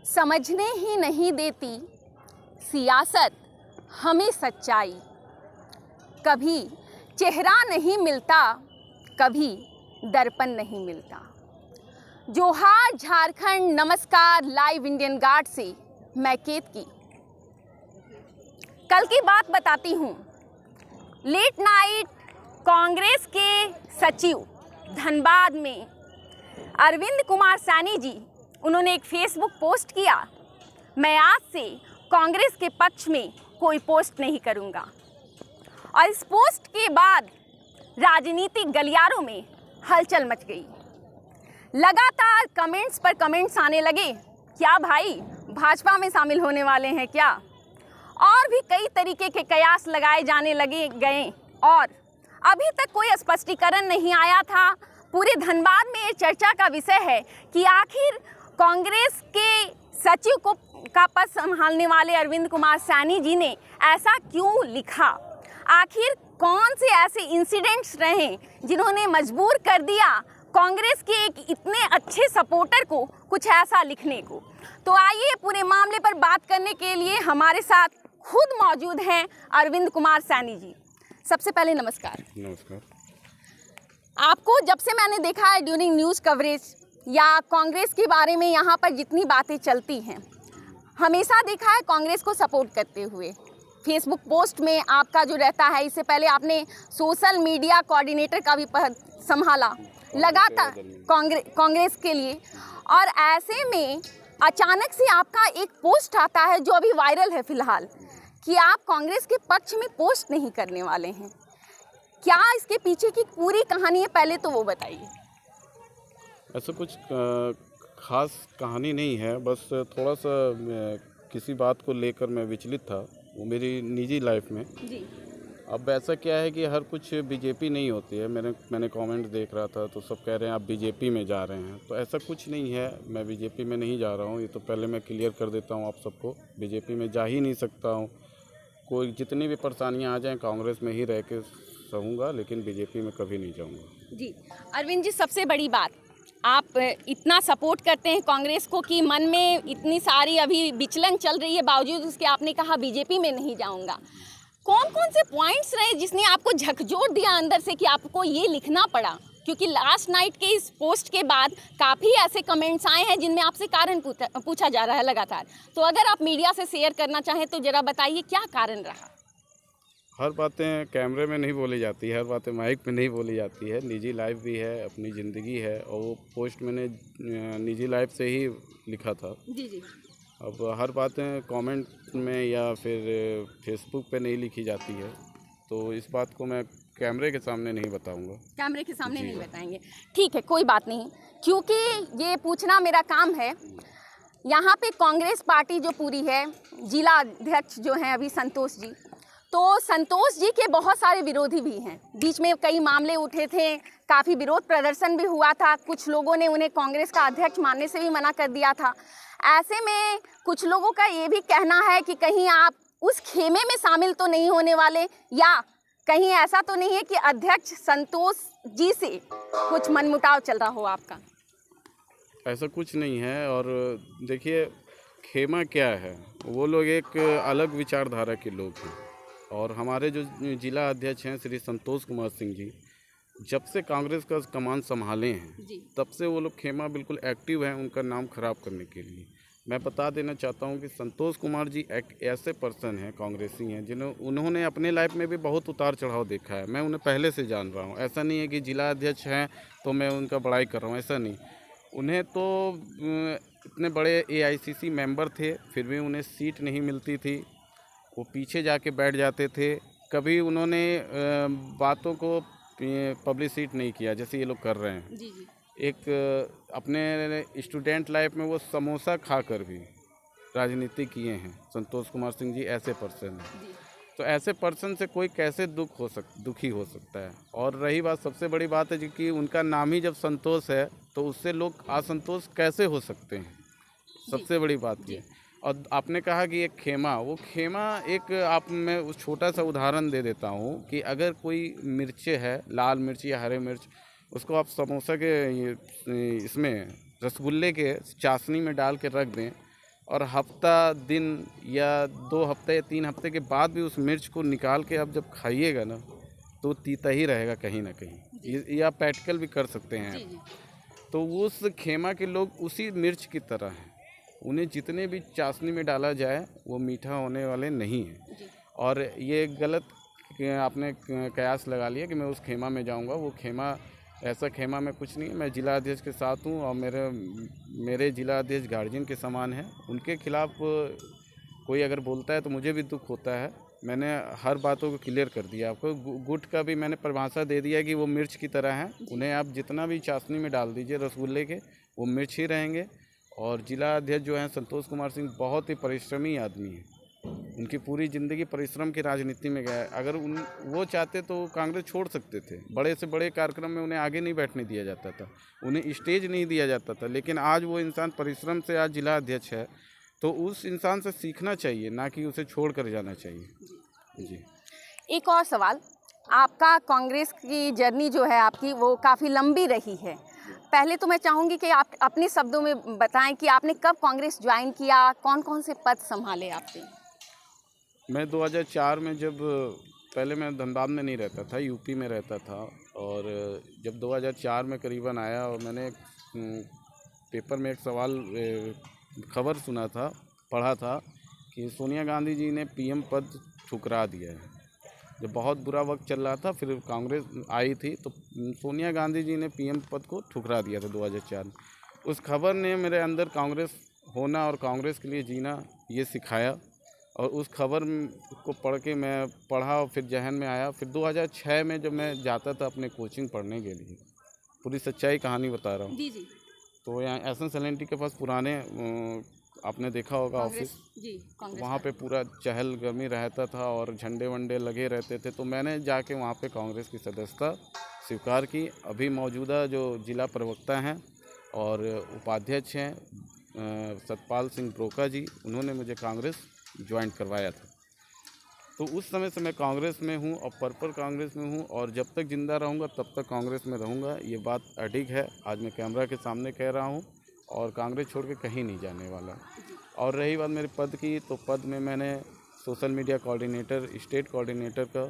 समझने ही नहीं देती सियासत हमें सच्चाई। कभी चेहरा नहीं मिलता, कभी दर्पण नहीं मिलता। जोहार झारखंड, नमस्कार लाइव इंडियन गार्ड से मैं केतकी। कल की बात बताती हूँ। लेट नाइट कांग्रेस के सचिव धनबाद में अरविंद कुमार सैनी जी, उन्होंने एक फेसबुक पोस्ट किया, मैं आज से कांग्रेस के पक्ष में कोई पोस्ट नहीं करूंगा। और इस पोस्ट के बाद राजनीतिक गलियारों में हलचल मच गई। लगातार कमेंट्स पर कमेंट्स आने लगे, क्या भाई भाजपा में शामिल होने वाले हैं क्या? और भी कई तरीके के कयास लगाए जाने गए और अभी तक कोई स्पष्टीकरण नहीं आया था। पूरे धनबाद में ये चर्चा का विषय है कि आखिर कांग्रेस के सचिव का पद संभालने वाले अरविंद कुमार सैनी जी ने ऐसा क्यों लिखा। आखिर कौन से ऐसे इंसिडेंट्स रहे जिन्होंने मजबूर कर दिया कांग्रेस के एक इतने अच्छे सपोर्टर को कुछ ऐसा लिखने को। तो आइए पूरे मामले पर बात करने के लिए हमारे साथ खुद मौजूद हैं अरविंद कुमार सैनी जी। सबसे पहले नमस्कार। नमस्कार। आपको जब से मैंने देखा है ड्यूरिंग न्यूज़ कवरेज या कांग्रेस के बारे में यहाँ पर जितनी बातें चलती हैं, हमेशा देखा है कांग्रेस को सपोर्ट करते हुए। फेसबुक पोस्ट में आपका जो रहता है, इससे पहले आपने सोशल मीडिया कोऑर्डिनेटर का भी पद संभाला लगातार कांग्रेस के लिए। और ऐसे में अचानक से आपका एक पोस्ट आता है जो अभी वायरल है फिलहाल, कि आप कांग्रेस के पक्ष में पोस्ट नहीं करने वाले हैं। क्या इसके पीछे की पूरी कहानी है, पहले तो वो बताइए। ऐसा कुछ खास कहानी नहीं है, बस थोड़ा सा किसी बात को लेकर मैं विचलित था, वो मेरी निजी लाइफ में जी। अब ऐसा क्या है कि हर कुछ बीजेपी नहीं होती है। मैंने कमेंट देख रहा था तो सब कह रहे हैं आप बीजेपी में जा रहे हैं, तो ऐसा कुछ नहीं है। मैं बीजेपी में नहीं जा रहा हूँ, ये तो पहले मैं क्लियर कर देता हूँ आप सबको। बीजेपी में जा ही नहीं सकता हूँ। कोई जितनी भी परेशानियाँ आ जाएँ, कांग्रेस में ही रह के सहूँगा, लेकिन बीजेपी में कभी नहीं जाऊँगा। जी अरविंद जी, सबसे बड़ी बात, आप इतना सपोर्ट करते हैं कांग्रेस को कि मन में इतनी सारी अभी विचलन चल रही है, बावजूद उसके आपने कहा बीजेपी में नहीं जाऊंगा। कौन कौन से पॉइंट्स रहे जिसने आपको झकझोर दिया अंदर से कि आपको ये लिखना पड़ा? क्योंकि लास्ट नाइट के इस पोस्ट के बाद काफ़ी ऐसे कमेंट्स आए हैं जिनमें आपसे कारण पूछा जा रहा है लगातार। तो अगर आप मीडिया से शेयर करना चाहें तो ज़रा बताइए क्या कारण रहा। हर बातें कैमरे में नहीं बोली जाती है, हर बातें माइक में नहीं बोली जाती है। निजी लाइफ भी है, अपनी ज़िंदगी है, और वो पोस्ट मैंने निजी लाइफ से ही लिखा था। जी जी। अब हर बातें कमेंट में या फिर फेसबुक पे नहीं लिखी जाती है, तो इस बात को मैं कैमरे के सामने नहीं बताऊंगा। कैमरे के सामने नहीं बताएंगे, ठीक है, कोई बात नहीं, क्योंकि ये पूछना मेरा काम है। यहाँ पे कांग्रेस पार्टी जो पूरी है, जिला अध्यक्ष जो हैं अभी संतोष जी, तो संतोष जी के बहुत सारे विरोधी भी हैं। बीच में कई मामले उठे थे, काफ़ी विरोध प्रदर्शन भी हुआ था, कुछ लोगों ने उन्हें कांग्रेस का अध्यक्ष मानने से भी मना कर दिया था। ऐसे में कुछ लोगों का ये भी कहना है कि कहीं आप उस खेमे में शामिल तो नहीं होने वाले, या कहीं ऐसा तो नहीं है कि अध्यक्ष संतोष जी से कुछ मनमुटाव चल रहा हो आपका? ऐसा कुछ नहीं है। और देखिए, खेमा क्या है, वो लोग एक अलग विचारधारा के लोग हैं। और हमारे जो जिला अध्यक्ष हैं श्री संतोष कुमार सिंह जी, जब से कांग्रेस का कमान संभाले हैं तब से वो लोग खेमा बिल्कुल एक्टिव हैं उनका नाम खराब करने के लिए। मैं बता देना चाहता हूं कि संतोष कुमार जी एक ऐसे पर्सन हैं, कांग्रेसी हैं, उन्होंने अपने लाइफ में भी बहुत उतार चढ़ाव देखा है। मैं उन्हें पहले से जान रहा हूं। ऐसा नहीं है कि जिला अध्यक्ष हैं तो मैं उनका बड़ाई कर रहा हूँ, ऐसा नहीं। उन्हें तो इतने बड़े AICC मेंबर थे, फिर भी उन्हें सीट नहीं मिलती थी, वो पीछे जाके बैठ जाते थे। कभी उन्होंने बातों को पब्लिसिटी नहीं किया जैसे ये लोग कर रहे हैं। जी जी। एक अपने स्टूडेंट लाइफ में वो समोसा खाकर भी राजनीति किए हैं। संतोष कुमार सिंह जी ऐसे पर्सन हैं, तो ऐसे पर्सन से कोई कैसे दुखी हो सकता है। और रही बात, सबसे बड़ी बात है कि उनका नाम ही जब संतोष है तो उससे लोग असंतोष कैसे हो सकते हैं, सबसे बड़ी बात ये। और आपने कहा कि एक खेमा, वो खेमा एक, आप मैं उस छोटा सा उदाहरण दे देता हूँ कि अगर कोई मिर्चे है, लाल मिर्च या हरे मिर्च, उसको आप समोसा के इसमें रसगुल्ले के चाशनी में डाल के रख दें और हफ्ता दिन या 2 हफ्ते या 3 हफ्ते के बाद भी उस मिर्च को निकाल के आप जब खाइएगा ना तो तीता ही रहेगा कहीं ना कहीं। ये आप प्रैक्टिकल भी कर सकते हैं आप। तो उस खेमा के लोग उसी मिर्च की तरह हैं, उन्हें जितने भी चाशनी में डाला जाए वो मीठा होने वाले नहीं हैं। और ये गलत आपने कयास लगा लिया कि मैं उस खेमा में जाऊंगा। वो खेमा, ऐसा खेमा में कुछ नहीं है। मैं जिला अध्यक्ष के साथ हूँ और मेरे जिला अध्यक्ष गार्जियन के समान है। उनके खिलाफ कोई अगर बोलता है तो मुझे भी दुख होता है। मैंने हर बातों को क्लियर कर दिया आपको। गुट का भी मैंने परिभाषा दे दिया कि वो मिर्च की तरह है, उन्हें आप जितना भी चाशनी में डाल दीजिए रसगुल्ले के, वो मिर्च ही रहेंगे। और जिला अध्यक्ष जो हैं संतोष कुमार सिंह बहुत ही परिश्रमी आदमी हैं। उनकी पूरी ज़िंदगी परिश्रम की राजनीति में गया है। अगर वो चाहते तो कांग्रेस छोड़ सकते थे। बड़े से बड़े कार्यक्रम में उन्हें आगे नहीं बैठने दिया जाता था, उन्हें स्टेज नहीं दिया जाता था। लेकिन आज वो इंसान परिश्रम से आज जिला अध्यक्ष है, तो उस इंसान से सीखना चाहिए, ना कि उसे छोड़ कर जाना चाहिए। जी। एक और सवाल, आपका कांग्रेस की जर्नी जो है आपकी वो काफ़ी लंबी रही है। पहले तो मैं चाहूँगी कि आप अपने शब्दों में बताएं कि आपने कब कांग्रेस ज्वाइन किया, कौन कौन से पद संभाले आपने? मैं 2004 में पहले मैं धनबाद में नहीं रहता था, यूपी में रहता था। और जब 2004 में करीबन आया और मैंने पेपर में एक खबर सुना था, पढ़ा था कि सोनिया गांधी जी ने पीएम पद ठुकरा दिया है। जब बहुत बुरा वक्त चल रहा था, फिर कांग्रेस आई थी तो सोनिया गांधी जी ने पीएम पद को ठुकरा दिया था 2004 में। उस खबर ने मेरे अंदर कांग्रेस होना और कांग्रेस के लिए जीना ये सिखाया। और उस खबर को पढ़ के मैं पढ़ा और फिर जहन में आया। फिर 2006 में जब मैं जाता था अपने कोचिंग पढ़ने के लिए, पूरी सच्चाई कहानी बता रहा हूँ। जी जी। तो यहाँ SN के पास पुराने आपने देखा होगा ऑफिस, वहाँ पे पूरा चहल गर्मी रहता था और झंडे वंडे लगे रहते थे। तो मैंने जाके वहाँ पे कांग्रेस की सदस्यता स्वीकार की। अभी मौजूदा जो जिला प्रवक्ता हैं और उपाध्यक्ष हैं सतपाल सिंह ब्रोका जी, उन्होंने मुझे कांग्रेस ज्वाइन करवाया था। तो उस समय से मैं कांग्रेस में हूँ और पर्पल कांग्रेस में हूँ, और जब तक ज़िंदा रहूँगा तब तक कांग्रेस में रहूँगा। ये बात अडिग है, आज मैं कैमरा के सामने कह रहा हूँ, और कांग्रेस छोड़ के कहीं नहीं जाने वाला। और रही बात मेरे पद की, तो पद में मैंने social media coordinator, state coordinator का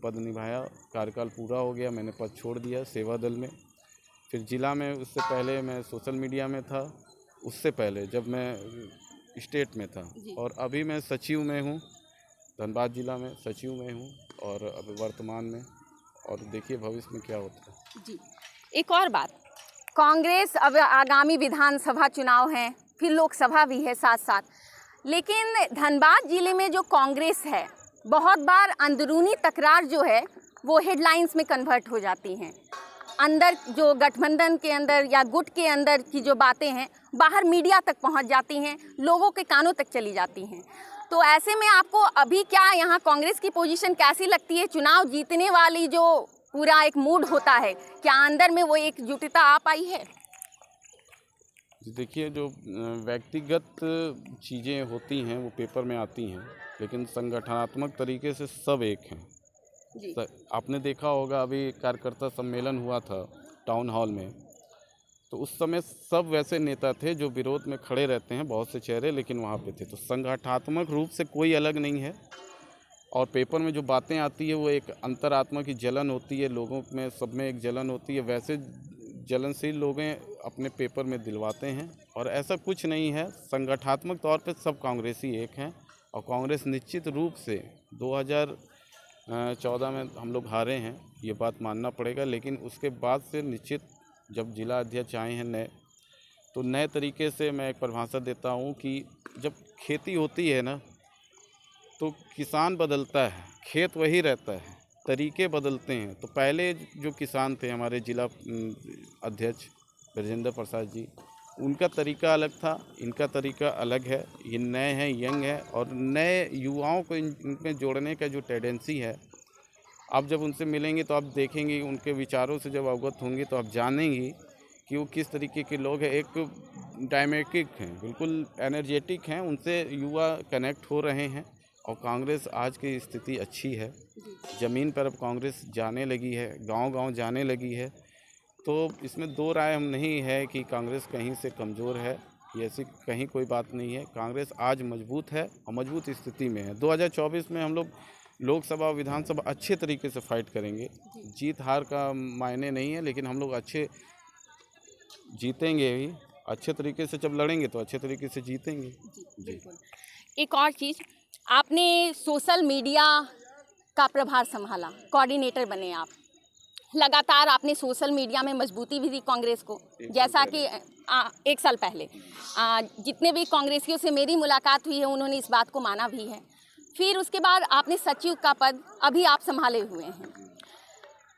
पद निभाया। कार्यकाल पूरा हो गया, मैंने पद छोड़ दिया सेवा दल में। फिर जिला में, उससे पहले मैं सोशल मीडिया में था, उससे पहले जब मैं स्टेट में था। और अभी मैं सचिव में हूँ, धनबाद जिला में सचिव में हूँ, और अभी वर्तमान में। और देखिए भविष्य में क्या होता है। जी। एक और बात, कांग्रेस अब आगामी विधानसभा चुनाव हैं, फिर लोकसभा भी है साथ साथ, लेकिन धनबाद जिले में जो कांग्रेस है, बहुत बार अंदरूनी तकरार जो है वो हेडलाइंस में कन्वर्ट हो जाती हैं। अंदर जो गठबंधन के अंदर या गुट के अंदर की जो बातें हैं बाहर मीडिया तक पहुंच जाती हैं, लोगों के कानों तक चली जाती हैं। तो ऐसे में आपको अभी क्या यहाँ कांग्रेस की पोजीशन कैसी लगती है? चुनाव जीतने वाली जो पूरा एक मूड होता है, क्या अंदर में वो एकजुटता आ पाई है? देखिए, जो व्यक्तिगत चीज़ें होती हैं वो पेपर में आती हैं, लेकिन संगठनात्मक तरीके से सब एक हैं। आपने देखा होगा अभी कार्यकर्ता सम्मेलन हुआ था टाउन हॉल में, तो उस समय सब वैसे नेता थे जो विरोध में खड़े रहते हैं, बहुत से चेहरे, लेकिन वहाँ पे थे। तो संगठनात्मक रूप से कोई अलग नहीं है। और पेपर में जो बातें आती है वो एक अंतरात्मा की जलन होती है, लोगों में सब में एक जलन होती है। वैसे जलनशील लोग अपने पेपर में दिलवाते हैं, और ऐसा कुछ नहीं है। संगठनात्मक तौर पे सब कांग्रेसी एक हैं, और कांग्रेस निश्चित रूप से 2014 में हम लोग हारे हैं, ये बात मानना पड़ेगा। लेकिन उसके बाद से निश्चित, जब जिला अध्यक्ष आए हैं नए, तो नए तरीके से मैं एक परिभाषा देता हूँ कि जब खेती होती है ना, तो किसान बदलता है, खेत वही रहता है, तरीके बदलते हैं। तो पहले जो किसान थे हमारे जिला अध्यक्ष ब्रजेंद्र प्रसाद जी, उनका तरीका अलग था, इनका तरीका अलग है। ये नए हैं, यंग है, और नए युवाओं को इनमें जोड़ने का जो टेंडेंसी है, आप जब उनसे मिलेंगे तो आप देखेंगे, उनके विचारों से जब अवगत होंगे तो आप जानेंगे कि वो किस तरीके के लोग हैं। एक डायमेटिक हैं, बिल्कुल एनर्जेटिक हैं, उनसे युवा कनेक्ट हो रहे हैं। और कांग्रेस आज की स्थिति अच्छी है, ज़मीन पर अब कांग्रेस जाने लगी है, गांव-गांव जाने लगी है। तो इसमें दो राय हम नहीं है कि कांग्रेस कहीं से कमज़ोर है। ये ऐसी कहीं कोई बात नहीं है। कांग्रेस आज मजबूत है और मजबूत स्थिति में है। 2024 में हम लोग लोकसभा और विधानसभा अच्छे तरीके से फाइट करेंगे। जीत हार का मायने नहीं है, लेकिन हम लोग अच्छे जीतेंगे भी। अच्छे तरीके से जब लड़ेंगे तो अच्छे तरीके से जीतेंगे। जी। एक और चीज़, आपने सोशल मीडिया का प्रभार संभाला, कोऑर्डिनेटर बने आप। लगातार आपने सोशल मीडिया में मजबूती भी दी कांग्रेस को, जैसा कि 1 साल पहले जितने भी कांग्रेसियों से मेरी मुलाकात हुई है उन्होंने इस बात को माना भी है। फिर उसके बाद आपने सचिव का पद अभी आप संभाले हुए हैं।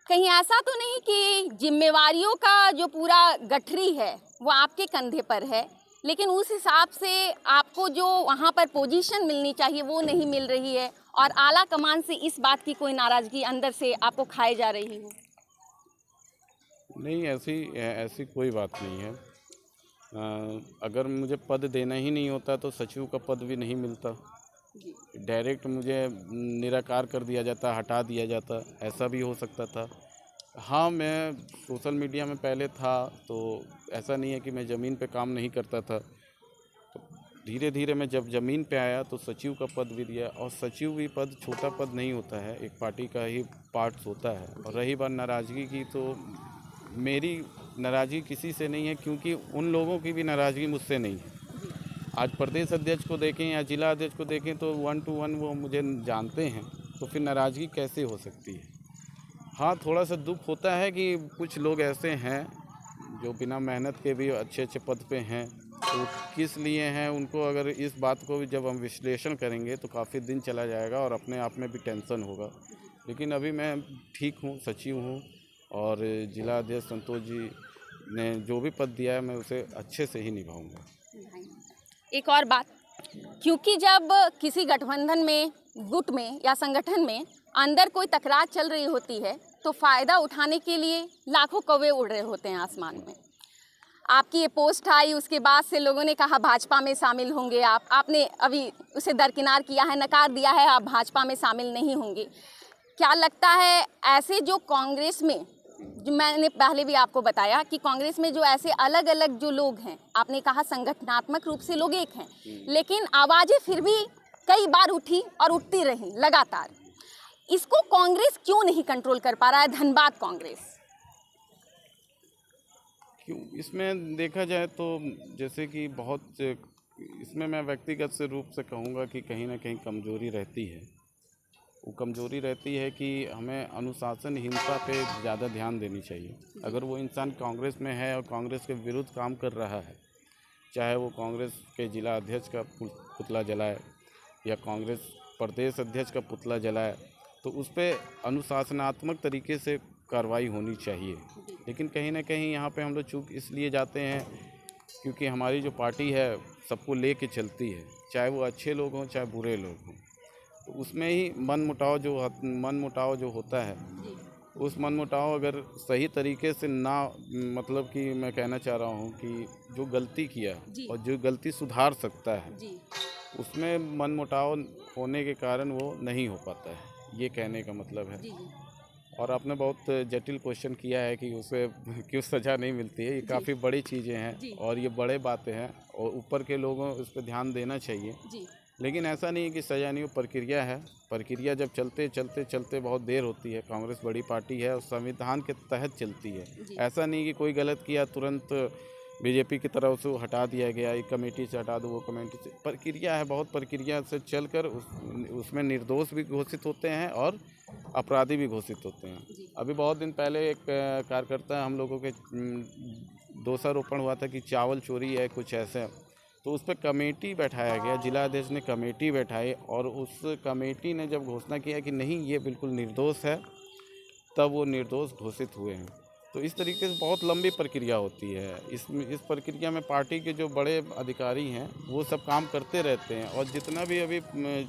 कहीं ऐसा तो नहीं कि जिम्मेवारियों का जो पूरा गठरी है वो आपके कंधे पर है, लेकिन उस हिसाब से आपको जो वहाँ पर पोजीशन मिलनी चाहिए वो नहीं मिल रही है और आला कमान से इस बात की कोई नाराज़गी अंदर से आपको खाई जा रही हो? नहीं, ऐसी कोई बात नहीं है। अगर मुझे पद देना ही नहीं होता तो सचिव का पद भी नहीं मिलता। डायरेक्ट मुझे निराकार कर दिया जाता, हटा दिया जाता, ऐसा भी हो सकता था। हाँ, मैं सोशल मीडिया में पहले था तो ऐसा नहीं है कि मैं ज़मीन पे काम नहीं करता था। तो धीरे धीरे मैं जब ज़मीन पे आया तो सचिव का पद भी दिया, और सचिव भी पद छोटा पद नहीं होता है, एक पार्टी का ही पार्ट्स होता है। और रही बात नाराज़गी की, तो मेरी नाराज़गी किसी से नहीं है, क्योंकि उन लोगों की भी नाराज़गी मुझसे नहीं है। आज प्रदेश अध्यक्ष को देखें या जिला अध्यक्ष को देखें तो 1 to 1 वो मुझे जानते हैं, तो फिर नाराज़गी कैसे हो सकती है। हाँ, थोड़ा सा दुख होता है कि कुछ लोग ऐसे हैं जो बिना मेहनत के भी अच्छे अच्छे पद पे हैं, तो किस लिए हैं उनको, अगर इस बात को भी जब हम विश्लेषण करेंगे तो काफ़ी दिन चला जाएगा और अपने आप में भी टेंशन होगा। लेकिन अभी मैं ठीक हूँ, सचिव हूँ, और जिला अध्यक्ष संतोष जी ने जो भी पद दिया है मैं उसे अच्छे से ही निभाऊंगा। एक और बात, क्योंकि जब किसी गठबंधन में, गुट में या संगठन में अंदर कोई तकरार चल रही होती है तो फ़ायदा उठाने के लिए लाखों कौवे उड़ रहे होते हैं आसमान में। आपकी ये पोस्ट आई, उसके बाद से लोगों ने कहा भाजपा में शामिल होंगे आप, आपने अभी उसे दरकिनार किया है, नकार दिया है, आप भाजपा में शामिल नहीं होंगे। क्या लगता है ऐसे जो कांग्रेस में, जो मैंने पहले भी आपको बताया कि कांग्रेस में जो ऐसे अलग अलग जो लोग हैं, आपने कहा संगठनात्मक रूप से लोग एक हैं, लेकिन आवाज़ें फिर भी कई बार उठी और उठती रही लगातार, इसको कांग्रेस क्यों नहीं कंट्रोल कर पा रहा है, धनबाद कांग्रेस? क्यों, इसमें देखा जाए तो जैसे कि बहुत, इसमें मैं व्यक्तिगत से रूप से कहूँगा कि कहीं ना कहीं कमजोरी रहती है। वो कमजोरी रहती है कि हमें अनुशासनहीनता पे ज़्यादा ध्यान देनी चाहिए। अगर वो इंसान कांग्रेस में है और कांग्रेस के विरुद्ध काम कर रहा है, चाहे वो कांग्रेस के जिला अध्यक्ष का पुतला जलाए या कांग्रेस प्रदेश अध्यक्ष का पुतला जलाए, तो उस पर अनुशासनात्मक तरीके से कार्रवाई होनी चाहिए। लेकिन कहीं ना कहीं यहाँ पे हम लोग चूक इसलिए जाते हैं क्योंकि हमारी जो पार्टी है सबको ले के चलती है, चाहे वो अच्छे लोग हों चाहे बुरे लोग हों। तो उसमें ही मनमुटाव जो होता है, उस मनमुटाव अगर सही तरीके से ना, मतलब कि मैं कहना चाह रहा हूँ कि जो गलती किया और जो गलती सुधार सकता है, उसमें मनमुटाव होने के कारण वो नहीं हो पाता है, ये कहने का मतलब है। और आपने बहुत जटिल क्वेश्चन किया है कि उसे क्यों सज़ा नहीं मिलती है। ये काफ़ी बड़ी चीज़ें हैं और ये बड़े बातें हैं और ऊपर के लोगों इस पर ध्यान देना चाहिए। लेकिन ऐसा नहीं है कि सज़ा नहीं, वो प्रक्रिया है। प्रक्रिया जब चलते बहुत देर होती है। कांग्रेस बड़ी पार्टी है और संविधान के तहत चलती है। ऐसा नहीं कि कोई गलत किया तुरंत बीजेपी की तरफ से हटा दिया गया, एक कमेटी से हटा दो, वो कमेटी से। प्रक्रिया है, बहुत प्रक्रिया से चलकर उसमें निर्दोष भी घोषित होते हैं और अपराधी भी घोषित होते हैं। अभी बहुत दिन पहले एक कार्यकर्ता हम लोगों के दोषारोपण हुआ था कि चावल चोरी है कुछ ऐसे, तो उस पर कमेटी बैठाया गया, जिला अध्यक्ष ने कमेटी बैठाई और उस कमेटी ने जब घोषणा किया कि नहीं ये बिल्कुल निर्दोष है, तब वो निर्दोष घोषित हुए हैं। तो इस तरीके से बहुत लंबी प्रक्रिया होती है। इस प्रक्रिया में पार्टी के जो बड़े अधिकारी हैं वो सब काम करते रहते हैं और जितना भी अभी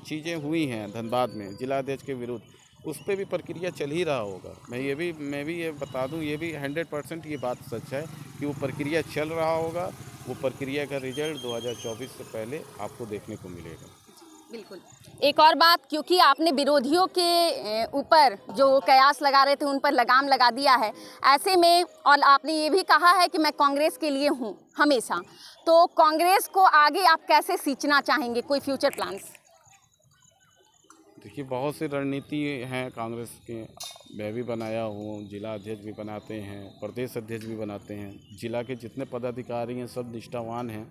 चीज़ें हुई हैं धनबाद में जिला अध्यक्ष के विरुद्ध, उस पर भी प्रक्रिया चल ही रहा होगा। मैं भी ये बता दूं, ये भी 100% ये बात सच है कि वो प्रक्रिया चल रहा होगा। वो प्रक्रिया का रिजल्ट 2024 से पहले आपको देखने को मिलेगा। बिल्कुल। एक और बात, क्योंकि आपने विरोधियों के ऊपर जो कयास लगा रहे थे उन पर लगाम लगा दिया है, ऐसे में और आपने ये भी कहा है कि मैं कांग्रेस के लिए हूँ हमेशा, तो कांग्रेस को आगे आप कैसे सींचना चाहेंगे, कोई फ्यूचर प्लान्स? देखिए, बहुत सी रणनीति हैं कांग्रेस के। मैं भी बनाया हूँ, जिला अध्यक्ष भी बनाते हैं, प्रदेश अध्यक्ष भी बनाते हैं, जिला के जितने पदाधिकारी हैं सब निष्ठावान हैं,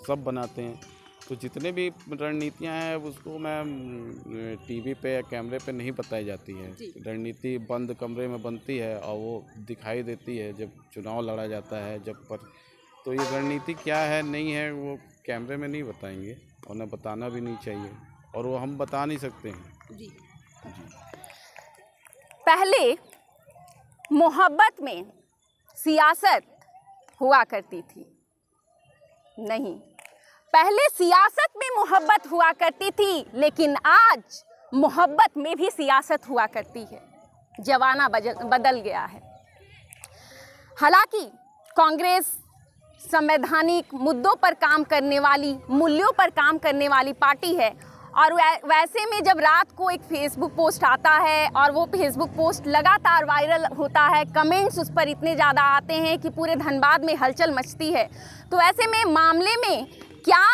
सब बनाते हैं। तो जितने भी रणनीतियाँ हैं उसको मैं टीवी पे या कैमरे पे नहीं बताई जाती है। रणनीति बंद कमरे में बनती है और वो दिखाई देती है जब चुनाव लड़ा जाता है, तो ये रणनीति क्या है नहीं है वो कैमरे में नहीं बताएंगे और न बताना भी नहीं चाहिए, और वो हम बता नहीं सकते हैं। जी। पहले मोहब्बत में सियासत हुआ करती थी, नहीं, पहले सियासत में मोहब्बत हुआ करती थी, लेकिन आज मोहब्बत में भी सियासत हुआ करती है। जमाना बदल गया है। हालांकि कांग्रेस संवैधानिक मुद्दों पर काम करने वाली, मूल्यों पर काम करने वाली पार्टी है, और वैसे में जब रात को एक फेसबुक पोस्ट आता है और वो फेसबुक पोस्ट लगातार वायरल होता है, कमेंट्स उस पर इतने ज़्यादा आते हैं कि पूरे धनबाद में हलचल मचती है, तो ऐसे में मामले में क्या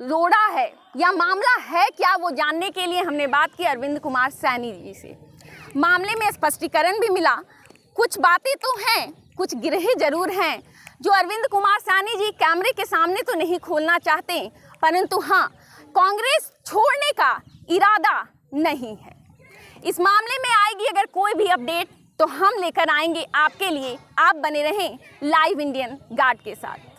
रोड़ा है या मामला है क्या, वो जानने के लिए हमने बात की अरविंद कुमार सैनी जी से। मामले में स्पष्टीकरण भी मिला। कुछ बातें तो हैं, कुछ गिरहे जरूर हैं जो अरविंद कुमार सैनी जी कैमरे के सामने तो नहीं खोलना चाहते, परंतु हाँ, कांग्रेस छोड़ने का इरादा नहीं है। इस मामले में आएगी अगर कोई भी अपडेट तो हम लेकर आएंगे आपके लिए। आप बने रहें लाइव इंडियन गार्ड के साथ।